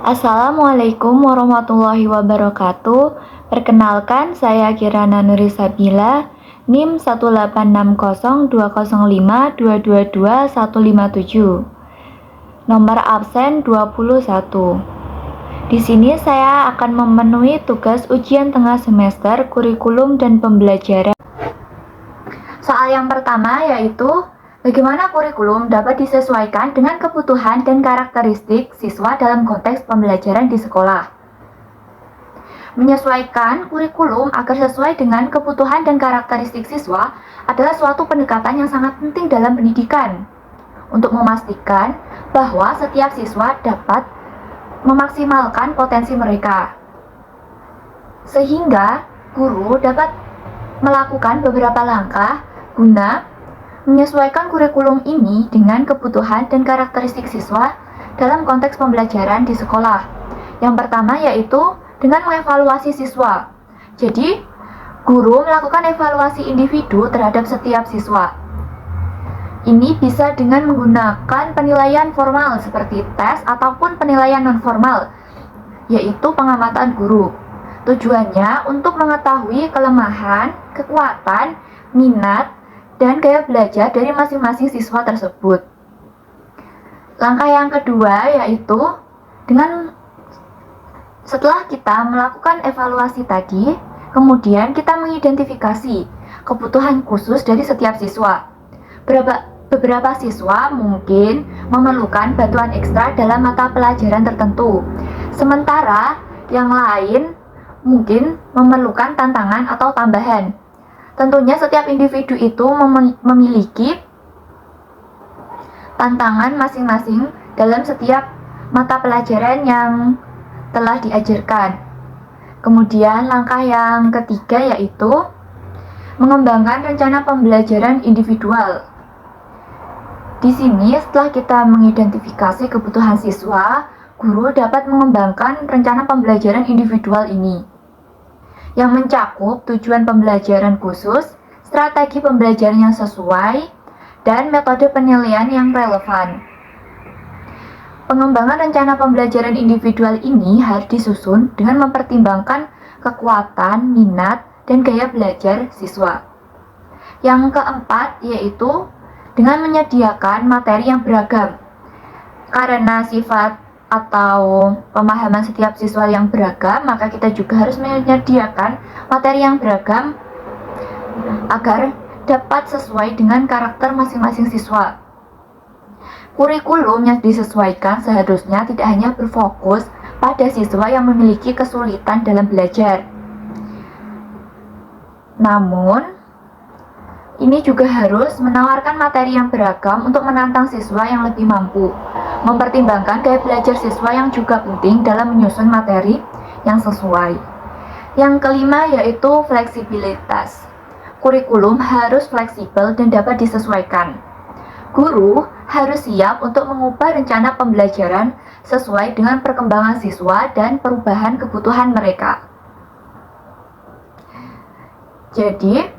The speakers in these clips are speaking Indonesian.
Assalamualaikum warahmatullahi wabarakatuh. Perkenalkan, saya Kirana Nurisabila, NIM 1860205222157. Nomor absen 21. Di sini saya akan memenuhi tugas ujian tengah semester kurikulum dan pembelajaran. Soal yang pertama yaitu bagaimana kurikulum dapat disesuaikan dengan kebutuhan dan karakteristik siswa dalam konteks pembelajaran di sekolah. Menyesuaikan kurikulum agar sesuai dengan kebutuhan dan karakteristik siswa adalah suatu pendekatan yang sangat penting dalam pendidikan untuk memastikan bahwa setiap siswa dapat memaksimalkan potensi mereka, sehingga guru dapat melakukan beberapa langkah guna menyesuaikan kurikulum ini dengan kebutuhan dan karakteristik siswa dalam konteks pembelajaran di sekolah. Yang pertama yaitu dengan mengevaluasi siswa. Jadi, guru melakukan evaluasi individu terhadap setiap siswa. Ini bisa dengan menggunakan penilaian formal seperti tes ataupun penilaian non-formal, yaitu pengamatan guru. Tujuannya untuk mengetahui kelemahan, kekuatan, minat, dan gaya belajar dari masing-masing siswa tersebut. Langkah yang kedua yaitu setelah kita melakukan evaluasi tadi, kemudian kita mengidentifikasi kebutuhan khusus dari setiap siswa. Beberapa siswa mungkin memerlukan bantuan ekstra dalam mata pelajaran tertentu, sementara yang lain mungkin memerlukan tantangan atau tambahan. Tentunya setiap individu itu memiliki tantangan masing-masing dalam setiap mata pelajaran yang telah diajarkan. Kemudian langkah yang ketiga yaitu mengembangkan rencana pembelajaran individual. Di sini setelah kita mengidentifikasi kebutuhan siswa, guru dapat mengembangkan rencana pembelajaran individual ini yang mencakup tujuan pembelajaran khusus, strategi pembelajaran yang sesuai, dan metode penilaian yang relevan. Pengembangan rencana pembelajaran individual ini harus disusun dengan mempertimbangkan kekuatan, minat, dan gaya belajar siswa. Yang keempat yaitu dengan menyediakan materi yang beragam. Karena sifat atau pemahaman setiap siswa yang beragam, maka kita juga harus menyediakan materi yang beragam agar dapat sesuai dengan karakter masing-masing siswa. Kurikulum yang disesuaikan seharusnya tidak hanya berfokus pada siswa yang memiliki kesulitan dalam belajar. Namun, ini juga harus menawarkan materi yang beragam untuk menantang siswa yang lebih mampu. Mempertimbangkan gaya belajar siswa yang juga penting dalam menyusun materi yang sesuai. Yang kelima yaitu fleksibilitas. Kurikulum harus fleksibel dan dapat disesuaikan. Guru harus siap untuk mengubah rencana pembelajaran sesuai dengan perkembangan siswa dan perubahan kebutuhan mereka. Jadi,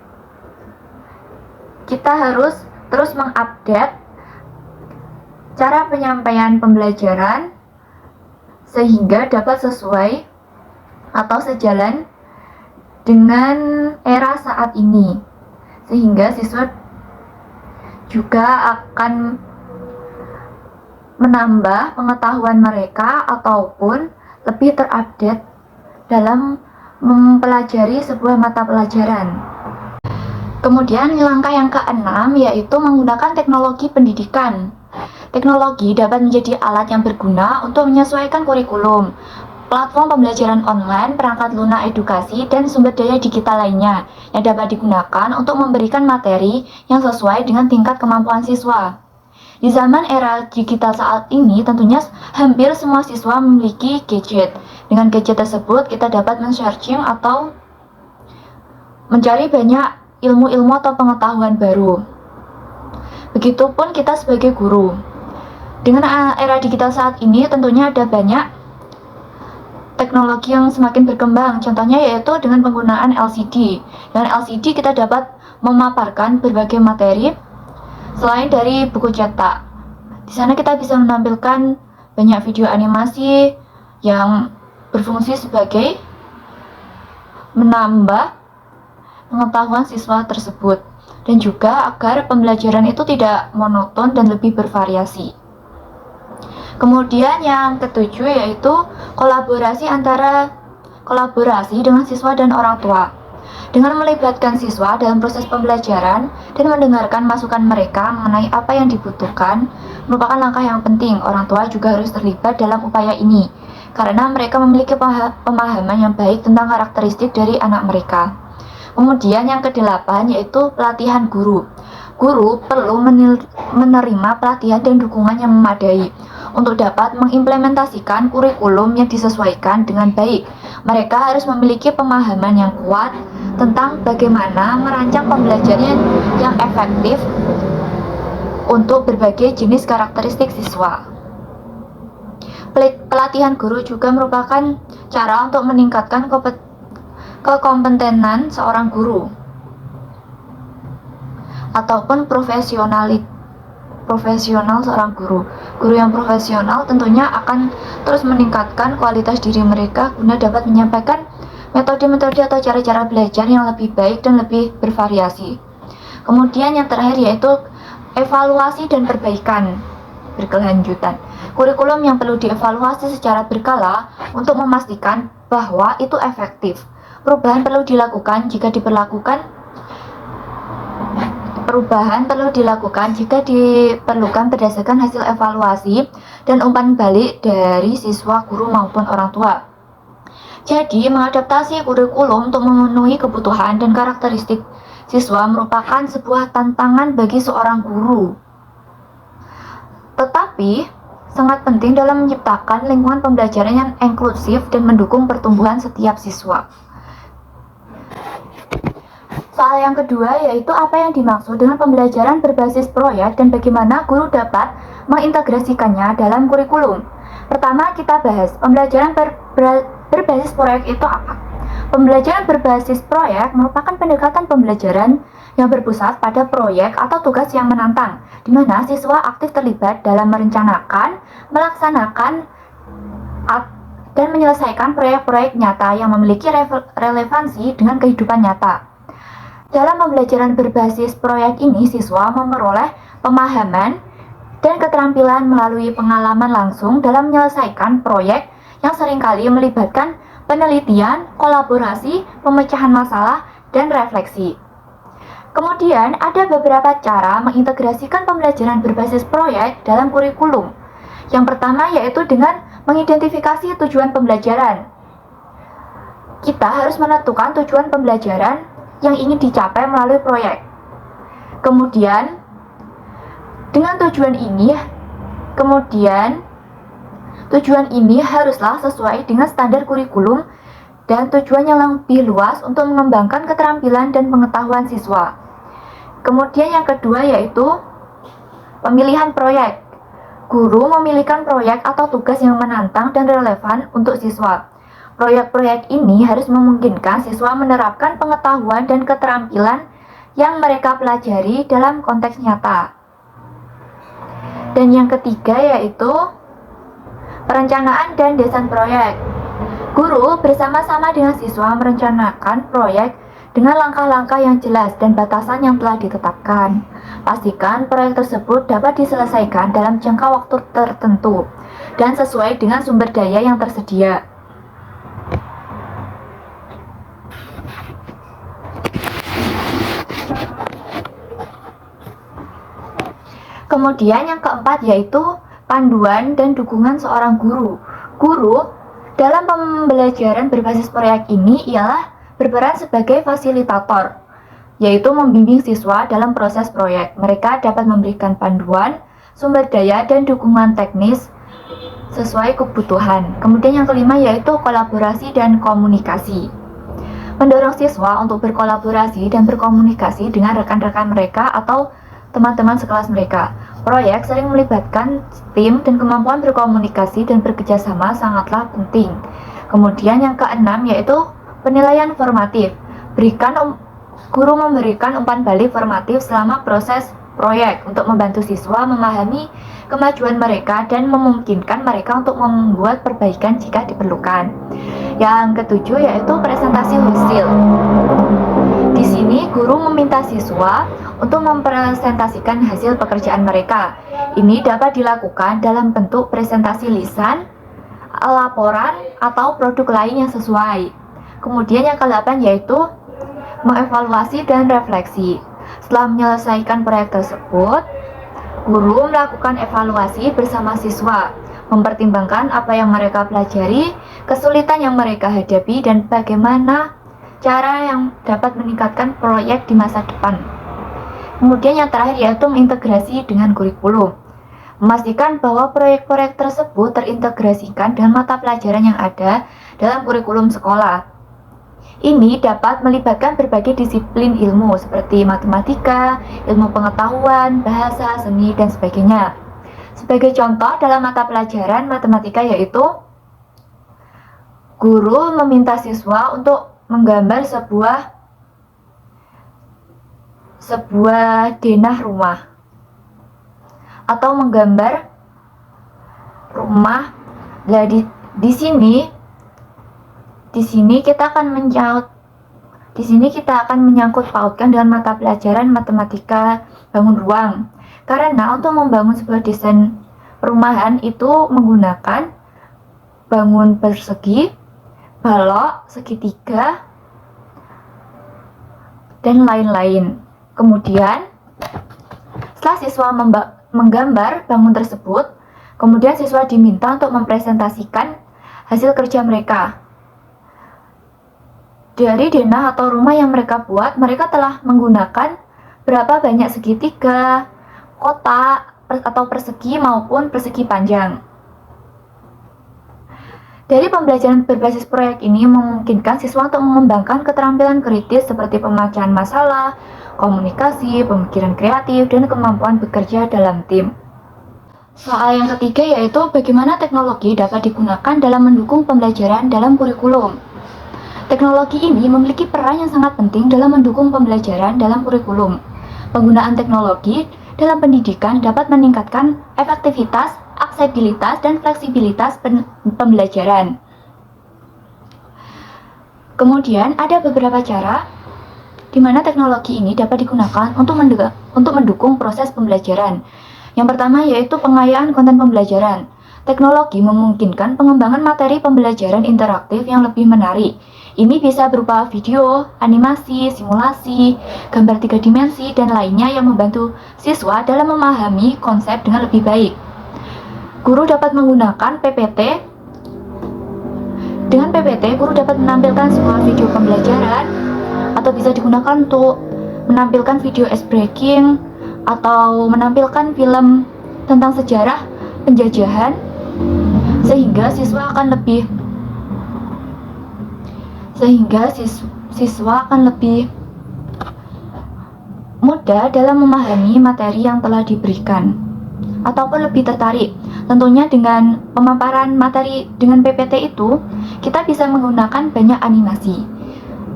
kita harus terus mengupdate cara penyampaian pembelajaran sehingga dapat sesuai atau sejalan dengan era saat ini, sehingga siswa juga akan menambah pengetahuan mereka ataupun lebih terupdate dalam mempelajari sebuah mata pelajaran. Kemudian langkah yang keenam yaitu menggunakan teknologi pendidikan. Teknologi dapat menjadi alat yang berguna untuk menyesuaikan kurikulum, platform pembelajaran online, perangkat lunak edukasi, dan sumber daya digital lainnya yang dapat digunakan untuk memberikan materi yang sesuai dengan tingkat kemampuan siswa. Di zaman era digital saat ini, tentunya hampir semua siswa memiliki gadget. Dengan gadget tersebut, kita dapat men-searching atau mencari banyak ilmu-ilmu atau pengetahuan baru. Begitupun kita sebagai guru. Dengan era digital saat ini, tentunya ada banyak teknologi yang semakin berkembang, contohnya yaitu dengan penggunaan LCD. Dengan LCD kita dapat memaparkan berbagai materi selain dari buku cetak. Di sana kita bisa menampilkan banyak video animasi yang berfungsi sebagai menambah pengetahuan siswa tersebut, dan juga agar pembelajaran itu tidak monoton dan lebih bervariasi. Kemudian yang ketujuh yaitu kolaborasi dengan siswa dan orang tua. Dengan melibatkan siswa dalam proses pembelajaran dan mendengarkan masukan mereka mengenai apa yang dibutuhkan merupakan langkah yang penting. Orang tua juga harus terlibat dalam upaya ini karena mereka memiliki pemahaman yang baik tentang karakteristik dari anak mereka. Kemudian yang kedelapan yaitu pelatihan guru. Guru perlu menerima pelatihan dan dukungan yang memadai untuk dapat mengimplementasikan kurikulum yang disesuaikan dengan baik. Mereka harus memiliki pemahaman yang kuat tentang bagaimana merancang pembelajaran yang efektif untuk berbagai jenis karakteristik siswa. Pelatihan guru juga merupakan cara untuk meningkatkan kekompetenan seorang guru ataupun profesional seorang guru. Guru yang profesional tentunya akan terus meningkatkan kualitas diri mereka guna dapat menyampaikan metode-metode atau cara-cara belajar yang lebih baik dan lebih bervariasi. Kemudian yang terakhir yaitu evaluasi dan perbaikan berkelanjutan. Kurikulum yang perlu dievaluasi secara berkala untuk memastikan bahwa itu efektif. Perubahan perlu dilakukan jika diperlukan berdasarkan hasil evaluasi dan umpan balik dari siswa, guru maupun orang tua. Jadi, mengadaptasi kurikulum untuk memenuhi kebutuhan dan karakteristik siswa merupakan sebuah tantangan bagi seorang guru. Tetapi, sangat penting dalam menciptakan lingkungan pembelajaran yang inklusif dan mendukung pertumbuhan setiap siswa. Soal yang kedua yaitu apa yang dimaksud dengan pembelajaran berbasis proyek dan bagaimana guru dapat mengintegrasikannya dalam kurikulum. Pertama, kita bahas pembelajaran berbasis proyek itu apa? Pembelajaran berbasis proyek merupakan pendekatan pembelajaran yang berpusat pada proyek atau tugas yang menantang, di mana siswa aktif terlibat dalam merencanakan, melaksanakan, dan menyelesaikan proyek-proyek nyata yang memiliki relevansi dengan kehidupan nyata. Dalam pembelajaran berbasis proyek ini, siswa memperoleh pemahaman dan keterampilan melalui pengalaman langsung dalam menyelesaikan proyek yang seringkali melibatkan penelitian, kolaborasi, pemecahan masalah, dan refleksi. Kemudian, ada beberapa cara mengintegrasikan pembelajaran berbasis proyek dalam kurikulum. Yang pertama yaitu dengan mengidentifikasi tujuan pembelajaran. Kita harus menentukan tujuan pembelajaran yang ingin dicapai melalui proyek. Kemudian, dengan tujuan ini haruslah sesuai dengan standar kurikulum dan tujuan yang lebih luas untuk mengembangkan keterampilan dan pengetahuan siswa. Kemudian yang kedua yaitu pemilihan proyek. Guru memilihkan proyek atau tugas yang menantang dan relevan untuk siswa. Proyek-proyek ini harus memungkinkan siswa menerapkan pengetahuan dan keterampilan yang mereka pelajari dalam konteks nyata. Dan yang ketiga yaitu perencanaan dan desain proyek. Guru bersama-sama dengan siswa merencanakan proyek dengan langkah-langkah yang jelas dan batasan yang telah ditetapkan. Pastikan proyek tersebut dapat diselesaikan dalam jangka waktu tertentu dan sesuai dengan sumber daya yang tersedia. Kemudian yang keempat yaitu panduan dan dukungan seorang guru. Guru dalam pembelajaran berbasis proyek ini ialah berperan sebagai fasilitator, yaitu membimbing siswa dalam proses proyek. Mereka dapat memberikan panduan, sumber daya, dan dukungan teknis sesuai kebutuhan. Kemudian yang kelima yaitu kolaborasi dan komunikasi. Mendorong siswa untuk berkolaborasi dan berkomunikasi dengan rekan-rekan mereka atau teman-teman sekelas mereka. Proyek sering melibatkan tim dan kemampuan berkomunikasi dan bekerjasama sangatlah penting. Kemudian yang keenam yaitu penilaian formatif. Guru memberikan umpan balik formatif selama proses proyek untuk membantu siswa memahami kemajuan mereka dan memungkinkan mereka untuk membuat perbaikan jika diperlukan. Yang ketujuh yaitu presentasi hasil. Di sini guru meminta siswa untuk mempresentasikan hasil pekerjaan mereka. Ini dapat dilakukan dalam bentuk presentasi lisan, laporan, atau produk lain yang sesuai. Kemudian yang ke-8 yaitu mengevaluasi dan refleksi. Setelah menyelesaikan proyek tersebut, guru melakukan evaluasi bersama siswa, mempertimbangkan apa yang mereka pelajari, kesulitan yang mereka hadapi, dan bagaimana cara yang dapat meningkatkan proyek di masa depan. Kemudian yang terakhir yaitu mengintegrasi dengan kurikulum. Memastikan bahwa proyek-proyek tersebut terintegrasikan dengan mata pelajaran yang ada dalam kurikulum sekolah. Ini dapat melibatkan berbagai disiplin ilmu seperti matematika, ilmu pengetahuan, bahasa, seni, dan sebagainya. Sebagai contoh dalam mata pelajaran matematika yaitu guru meminta siswa untuk menggambar sebuah denah rumah atau menggambar rumah. Nah, di sini kita akan menyangkut pautkan dengan mata pelajaran matematika bangun ruang. Karena untuk membangun sebuah desain perumahan itu menggunakan bangun persegi, balok, segitiga, dan lain-lain. Kemudian setelah siswa menggambar bangun tersebut, kemudian siswa diminta untuk mempresentasikan hasil kerja mereka. Dari denah atau rumah yang mereka buat, mereka telah menggunakan berapa banyak segitiga, kotak, atau persegi maupun persegi panjang. Dari pembelajaran berbasis proyek ini memungkinkan siswa untuk mengembangkan keterampilan kritis seperti pemecahan masalah, komunikasi, pemikiran kreatif, dan kemampuan bekerja dalam tim. Soal yang ketiga yaitu bagaimana teknologi dapat digunakan dalam mendukung pembelajaran dalam kurikulum. Teknologi ini memiliki peran yang sangat penting dalam mendukung pembelajaran dalam kurikulum. Penggunaan teknologi dalam pendidikan dapat meningkatkan efektivitas, aksesibilitas, dan fleksibilitas pembelajaran. Kemudian ada beberapa cara di mana teknologi ini dapat digunakan untuk mendukung proses pembelajaran. Yang pertama yaitu pengayaan konten pembelajaran. Teknologi memungkinkan pengembangan materi pembelajaran interaktif yang lebih menarik. Ini bisa berupa video, animasi, simulasi, gambar 3 dimensi, dan lainnya yang membantu siswa dalam memahami konsep dengan lebih baik. Guru dapat menggunakan PPT. Dengan PPT, guru dapat menampilkan sebuah video pembelajaran atau bisa digunakan untuk menampilkan video ice breaking atau menampilkan film tentang sejarah penjajahan sehingga siswa akan lebih mudah dalam memahami materi yang telah diberikan ataupun lebih tertarik. Tentunya dengan pemaparan materi dengan PPT itu kita bisa menggunakan banyak animasi.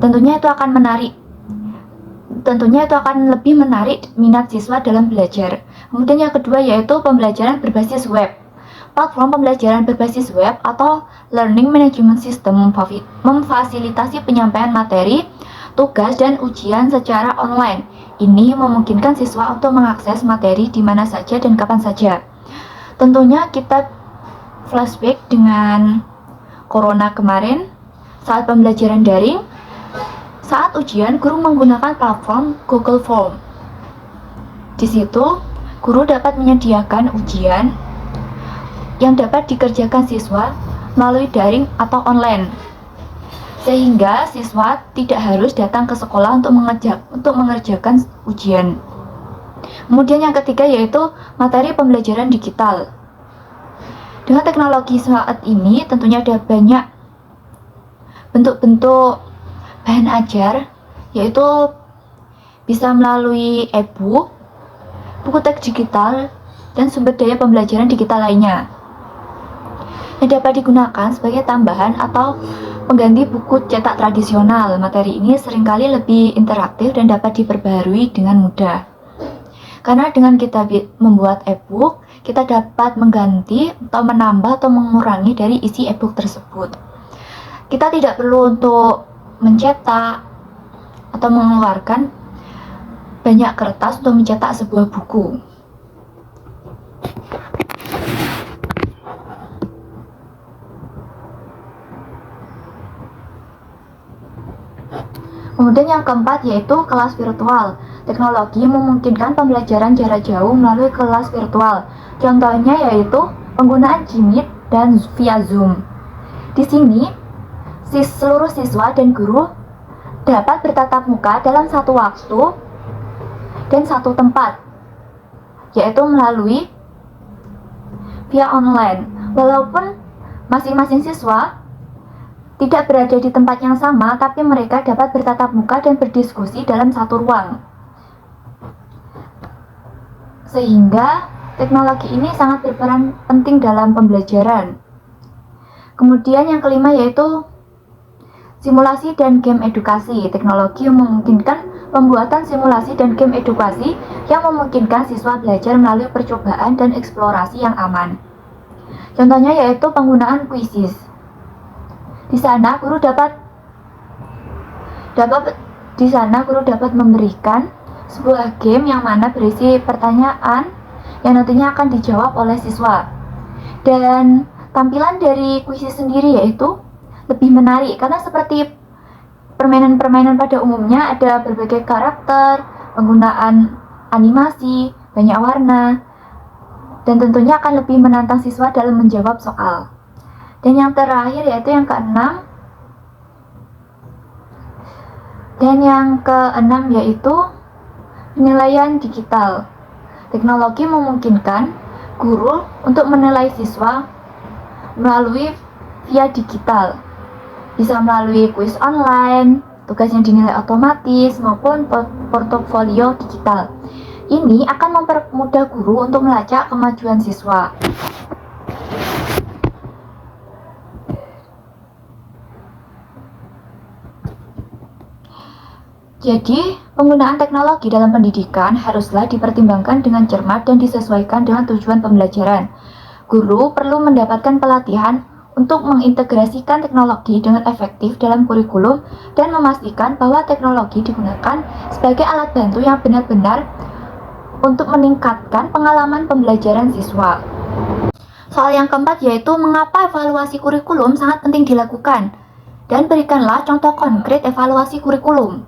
Tentunya itu akan lebih menarik minat siswa dalam belajar. Kemudian yang kedua yaitu pembelajaran berbasis web. Platform pembelajaran berbasis web atau Learning Management System memfasilitasi penyampaian materi, tugas, dan ujian secara online. Ini memungkinkan siswa untuk mengakses materi di mana saja dan kapan saja. Tentunya kita flashback dengan Corona kemarin, saat pembelajaran daring, saat ujian guru menggunakan platform Google Form. Di situ, guru dapat menyediakan ujian yang dapat dikerjakan siswa melalui daring atau online, sehingga siswa tidak harus datang ke sekolah untuk mengerjakan ujian. Kemudian yang ketiga yaitu materi pembelajaran digital. Dengan teknologi saat ini tentunya ada banyak bentuk-bentuk bahan ajar, yaitu bisa melalui e-book, buku teks digital, dan sumber daya pembelajaran digital lainnya yang dapat digunakan sebagai tambahan atau pengganti buku cetak tradisional. Materi ini seringkali lebih interaktif dan dapat diperbaharui dengan mudah. Karena dengan kita membuat e-book, kita dapat mengganti atau menambah atau mengurangi dari isi e-book tersebut. Kita tidak perlu untuk mencetak atau mengeluarkan banyak kertas untuk mencetak sebuah buku. Kemudian yang keempat yaitu kelas virtual. Teknologi memungkinkan pembelajaran jarak jauh melalui kelas virtual. Contohnya yaitu penggunaan Jmeet dan via Zoom. Di sini, seluruh siswa dan guru dapat bertatap muka dalam satu waktu dan satu tempat, yaitu melalui via online. Walaupun masing-masing siswa tidak berada di tempat yang sama, tapi mereka dapat bertatap muka dan berdiskusi dalam satu ruang. Sehingga teknologi ini sangat berperan penting dalam pembelajaran. Kemudian yang kelima yaitu simulasi dan game edukasi. Teknologi memungkinkan pembuatan simulasi dan game edukasi yang memungkinkan siswa belajar melalui percobaan dan eksplorasi yang aman. Contohnya yaitu penggunaan quizzes. Di sana guru dapat memberikan sebuah game yang mana berisi pertanyaan yang nantinya akan dijawab oleh siswa. Dan tampilan dari kuis sendiri yaitu lebih menarik karena seperti permainan-permainan pada umumnya, ada berbagai karakter, penggunaan animasi, banyak warna, dan tentunya akan lebih menantang siswa dalam menjawab soal. Dan yang terakhir yaitu yang keenam. Yaitu penilaian digital. Teknologi memungkinkan guru untuk menilai siswa melalui via digital. Bisa melalui kuis online, tugas yang dinilai otomatis, maupun portofolio digital. Ini akan mempermudah guru untuk melacak kemajuan siswa. Jadi, penggunaan teknologi dalam pendidikan haruslah dipertimbangkan dengan cermat dan disesuaikan dengan tujuan pembelajaran. Guru perlu mendapatkan pelatihan untuk mengintegrasikan teknologi dengan efektif dalam kurikulum dan memastikan bahwa teknologi digunakan sebagai alat bantu yang benar-benar untuk meningkatkan pengalaman pembelajaran siswa. Soal yang keempat yaitu mengapa evaluasi kurikulum sangat penting dilakukan, dan berikanlah contoh konkret evaluasi kurikulum.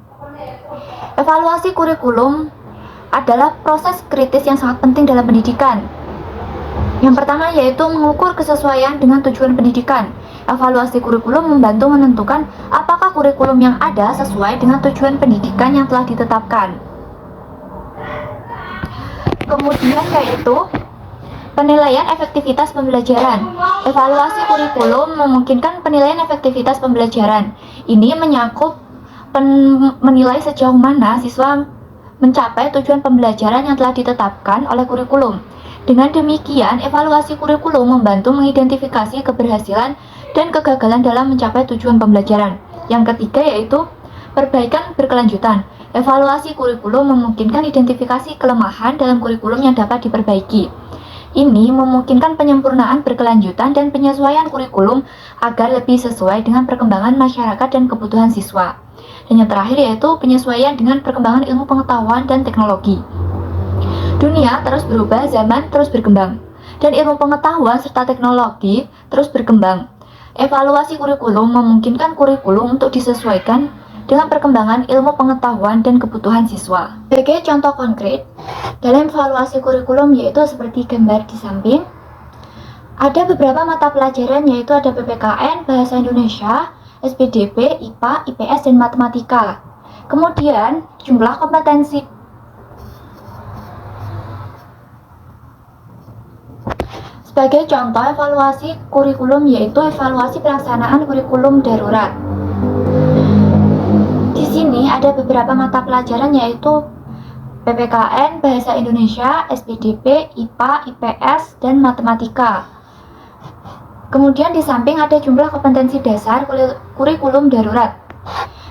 Evaluasi kurikulum adalah proses kritis yang sangat penting dalam pendidikan. Yang pertama yaitu mengukur kesesuaian dengan tujuan pendidikan. Evaluasi kurikulum membantu menentukan apakah kurikulum yang ada sesuai dengan tujuan pendidikan yang telah ditetapkan. Kemudian yaitu penilaian efektivitas pembelajaran. Evaluasi kurikulum memungkinkan penilaian efektivitas pembelajaran. Ini menyangkut menilai sejauh mana siswa mencapai tujuan pembelajaran yang telah ditetapkan oleh kurikulum. Dengan demikian, evaluasi kurikulum membantu mengidentifikasi keberhasilan dan kegagalan dalam mencapai tujuan pembelajaran. Yang ketiga yaitu perbaikan berkelanjutan. Evaluasi kurikulum memungkinkan identifikasi kelemahan dalam kurikulum yang dapat diperbaiki. Ini memungkinkan penyempurnaan berkelanjutan dan penyesuaian kurikulum agar lebih sesuai dengan perkembangan masyarakat dan kebutuhan siswa. Dan yang terakhir yaitu penyesuaian dengan perkembangan ilmu pengetahuan dan teknologi. Dunia terus berubah, zaman terus berkembang, dan ilmu pengetahuan serta teknologi terus berkembang. Evaluasi kurikulum memungkinkan kurikulum untuk disesuaikan dengan perkembangan ilmu pengetahuan dan kebutuhan siswa. Sebagai contoh konkret, dalam evaluasi kurikulum yaitu seperti gambar di samping, ada beberapa mata pelajaran yaitu ada PPKN, Bahasa Indonesia, SPDP, IPA, IPS, dan Matematika. Kemudian, jumlah kompetensi. Sebagai contoh evaluasi kurikulum yaitu evaluasi pelaksanaan kurikulum darurat. Di sini ada beberapa mata pelajaran yaitu PPKN, Bahasa Indonesia, SPDP, IPA, IPS, dan Matematika. Kemudian di samping ada jumlah kompetensi dasar kurikulum darurat,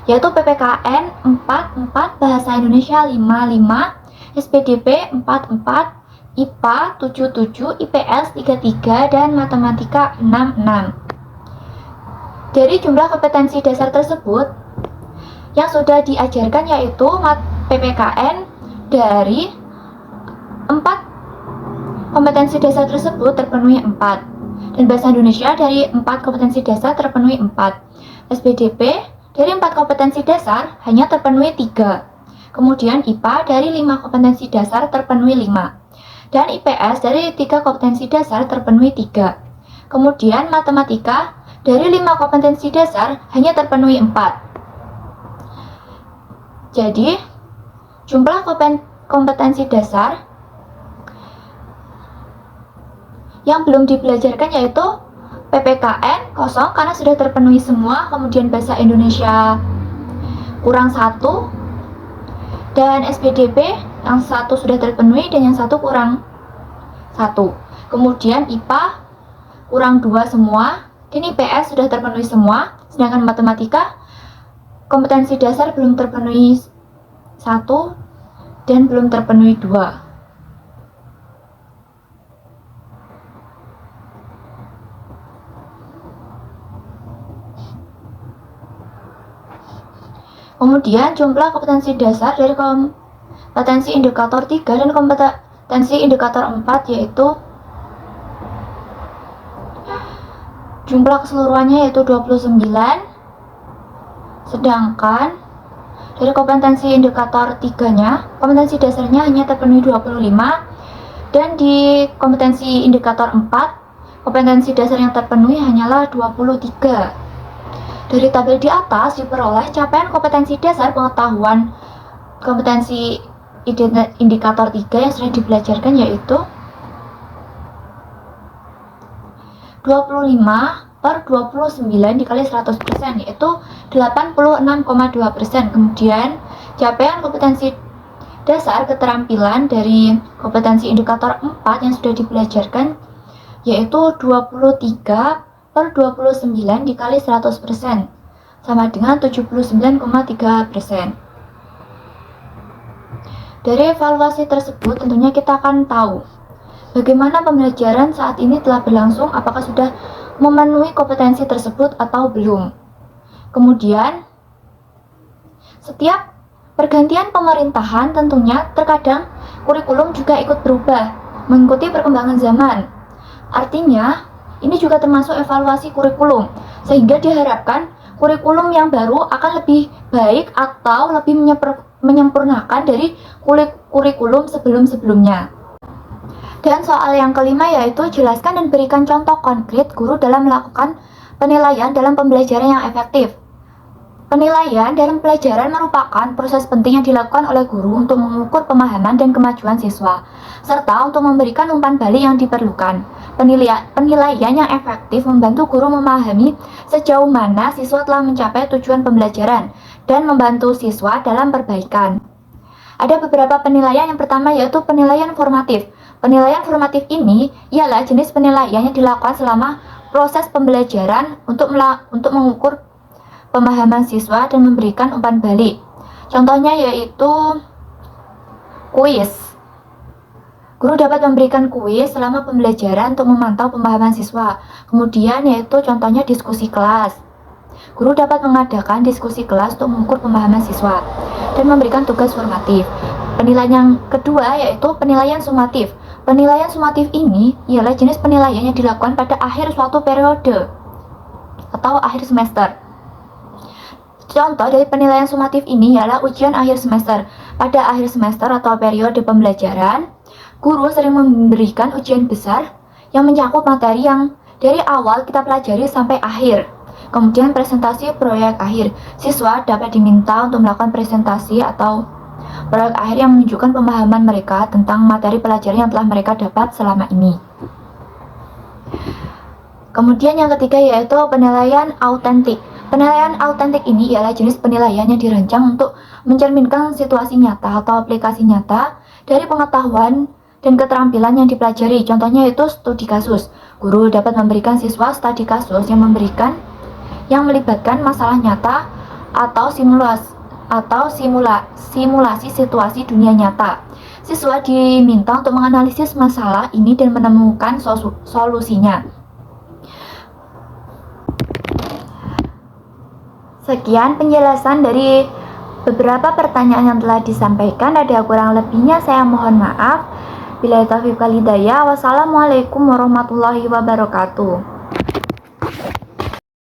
yaitu PPKN 44, Bahasa Indonesia 55, SPDP 44, IPA 77, IPS 33, dan Matematika 66. Dari jumlah kompetensi dasar tersebut, yang sudah diajarkan yaitu PPKN dari 4 kompetensi dasar tersebut terpenuhi 4, dan bahasa Indonesia dari 4 kompetensi dasar terpenuhi 4. SPDP dari 4 kompetensi dasar hanya terpenuhi 3. Kemudian IPA dari 5 kompetensi dasar terpenuhi 5. Dan IPS dari 3 kompetensi dasar terpenuhi 3. Kemudian Matematika dari 5 kompetensi dasar hanya terpenuhi 4. Jadi, jumlah kompetensi dasar yang belum dibelajarkan yaitu PPKN kosong karena sudah terpenuhi semua, kemudian bahasa Indonesia kurang 1, dan SPDP yang 1 sudah terpenuhi dan yang 1 kurang 1. Kemudian IPA kurang 2 semua, dan IPS sudah terpenuhi semua, sedangkan Matematika kompetensi dasar belum terpenuhi 1 dan belum terpenuhi 2. Kemudian jumlah kompetensi dasar dari kompetensi indikator 3 dan kompetensi indikator 4 yaitu jumlah keseluruhannya yaitu 29, sedangkan dari kompetensi indikator 3-nya, kompetensi dasarnya hanya terpenuhi 25, dan di kompetensi indikator 4, kompetensi dasar yang terpenuhi hanyalah 23. Dari tabel di atas diperoleh capaian kompetensi dasar pengetahuan kompetensi indikator 3 yang sudah dibelajarkan yaitu 25 per 29 dikali 100%, yaitu 86,2%. Kemudian capaian kompetensi dasar keterampilan dari kompetensi indikator 4 yang sudah dibelajarkan yaitu 23 per 29 dikali 100%, sama dengan 79,3%. Dari evaluasi tersebut tentunya kita akan tahu bagaimana pembelajaran saat ini telah berlangsung, apakah sudah memenuhi kompetensi tersebut atau belum. Kemudian, setiap pergantian pemerintahan tentunya terkadang kurikulum juga ikut berubah, mengikuti perkembangan zaman. Artinya, ini juga termasuk evaluasi kurikulum, sehingga diharapkan kurikulum yang baru akan lebih baik atau lebih menyempurnakan dari kurikulum sebelum-sebelumnya. Dan soal yang kelima yaitu jelaskan dan berikan contoh konkret guru dalam melakukan penilaian dalam pembelajaran yang efektif. Penilaian dalam pelajaran merupakan proses penting yang dilakukan oleh guru untuk mengukur pemahaman dan kemajuan siswa, serta untuk memberikan umpan balik yang diperlukan. Penilaian yang efektif membantu guru memahami sejauh mana siswa telah mencapai tujuan pembelajaran dan membantu siswa dalam perbaikan. Ada beberapa penilaian. Yang pertama yaitu penilaian formatif. Penilaian formatif ini ialah jenis penilaian yang dilakukan selama proses pembelajaran untuk mengukur pemahaman siswa dan memberikan umpan balik. Contohnya yaitu kuis. Guru dapat memberikan kuis selama pembelajaran untuk memantau pemahaman siswa. Kemudian yaitu contohnya diskusi kelas. Guru dapat mengadakan diskusi kelas untuk mengukur pemahaman siswa dan memberikan tugas formatif. Penilaian yang kedua yaitu penilaian sumatif. Penilaian sumatif ini ialah jenis penilaian yang dilakukan pada akhir suatu periode atau akhir semester. Contoh dari penilaian sumatif ini ialah ujian akhir semester. Pada akhir semester atau periode pembelajaran, guru sering memberikan ujian besar yang mencakup materi yang dari awal kita pelajari sampai akhir. Kemudian presentasi proyek akhir. Siswa dapat diminta untuk melakukan presentasi atau proyek akhir yang menunjukkan pemahaman mereka tentang materi pelajaran yang telah mereka dapat selama ini. Kemudian yang ketiga yaitu penilaian autentik. Penilaian autentik ini ialah jenis penilaian yang dirancang untuk mencerminkan situasi nyata atau aplikasi nyata dari pengetahuan dan keterampilan yang dipelajari. Contohnya itu studi kasus. Guru dapat memberikan siswa studi kasus yang melibatkan masalah nyata atau simulasi situasi dunia nyata. Siswa diminta untuk menganalisis masalah ini dan menemukan solusinya. Sekian penjelasan dari beberapa pertanyaan yang telah disampaikan. Ada kurang lebihnya saya mohon maaf. Billahi taufiq wal hidayah. Wassalamualaikum warahmatullahi wabarakatuh.